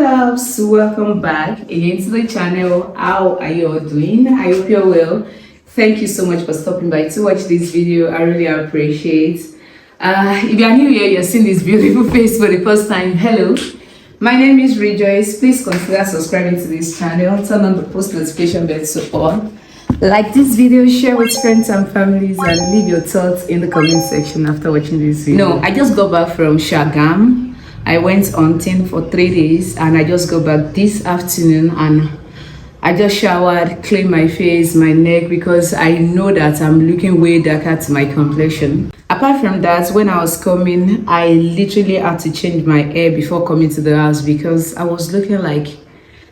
loves, welcome back again to the channel. How are you all doing? I hope you're well. Thank you so much for stopping by to watch this video. I really appreciate. If you are new here, you're seeing this beautiful face for the first time. Hello, my name is Rejoice. Please consider subscribing to this channel. Turn on the post notification bell to on. Like this video, share with friends and families, and leave your thoughts in the comment section after watching this video. No, I just got back from Shagam. I went hunting for 3 days and I just got back this afternoon, and I just showered, cleaned my face, my neck, because I know that I'm looking way darker to my complexion. Apart from that, when I was coming, I literally had to change my hair before coming to the house because I was looking like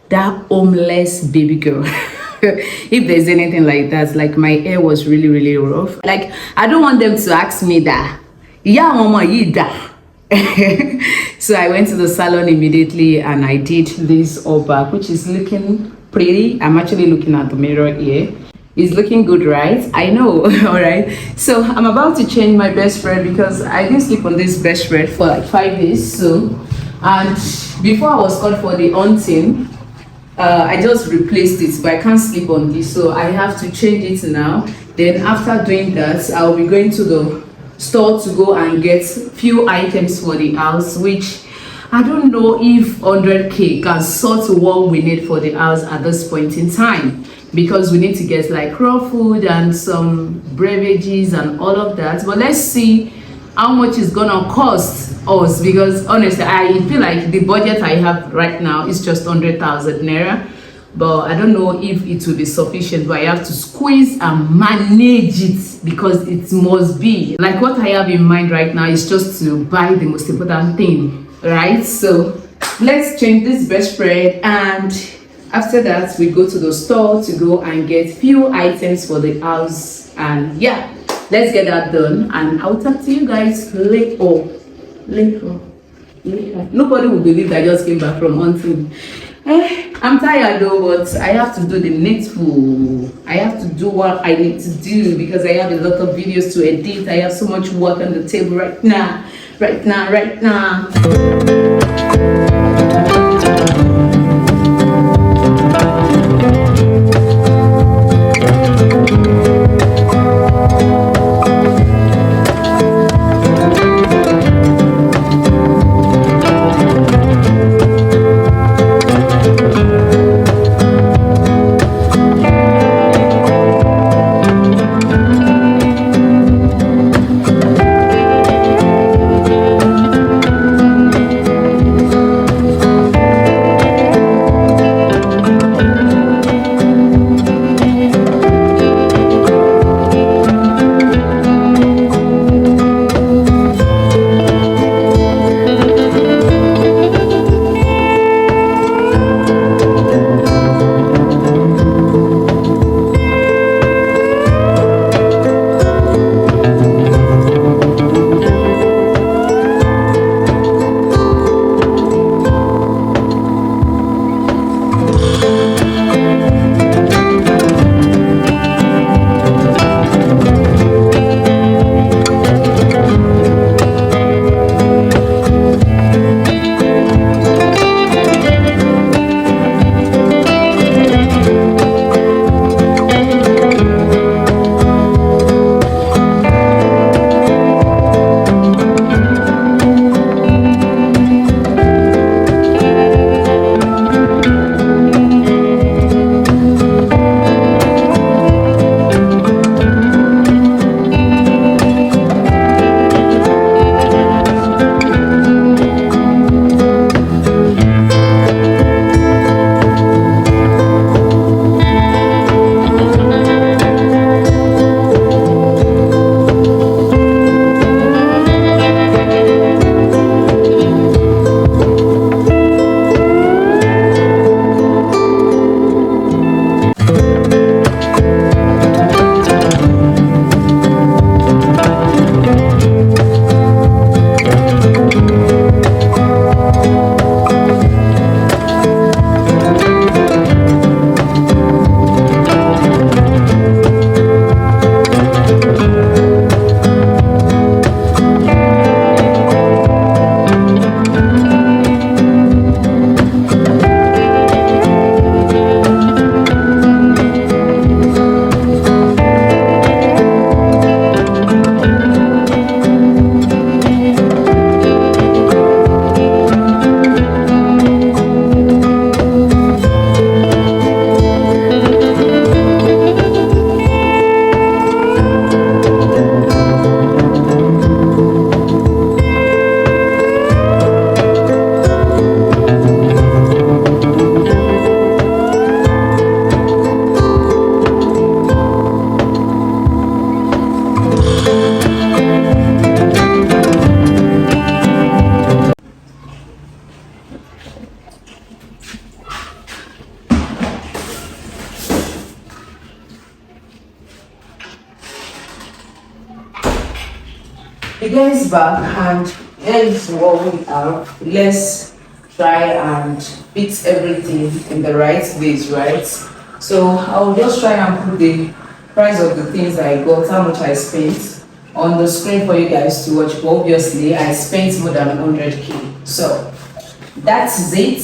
that homeless baby girl. If there's anything like that, like my hair was really rough. Like, I don't want them to ask me that. Yeah, mama, you da. So I went to the salon immediately and I did this all back, which is looking pretty. I'm actually looking at the mirror here. It's looking good, right? I know. All right, so I'm about to change my best friend because I didn't sleep on this best friend for like 5 days. So, and before I was called for the hunting, I just replaced it, but I can't sleep on this, so I have to change it now. Then after doing that, I'll be going to the store to go and get few items for the house, which I don't know if 100k can sort what we need for the house at this point in time, because we need to get like raw food and some beverages and all of that. But let's see how much it's gonna cost us, because honestly I feel like the budget I have right now is just 100,000 naira, but I don't know if it will be sufficient. But I have to squeeze and manage it because it must be like what I have in mind right now is just to buy the most important thing, right? So let's change this best friend, and after that we go to the store to go and get few items for the house. And yeah, let's get that done and I'll talk to you guys later. Nobody will believe that I just came back from hunting. I'm tired though, but I have to do the needful. I have to do what I need to do because I have a lot of videos to edit. I have so much work on the table right now. guys back, and here is what we have. Let's try and fix everything in the right place, right? So I'll just try and put the price of the things I got, how much I spent on the screen for you guys to watch. But obviously I spent more than 100k, so that's it.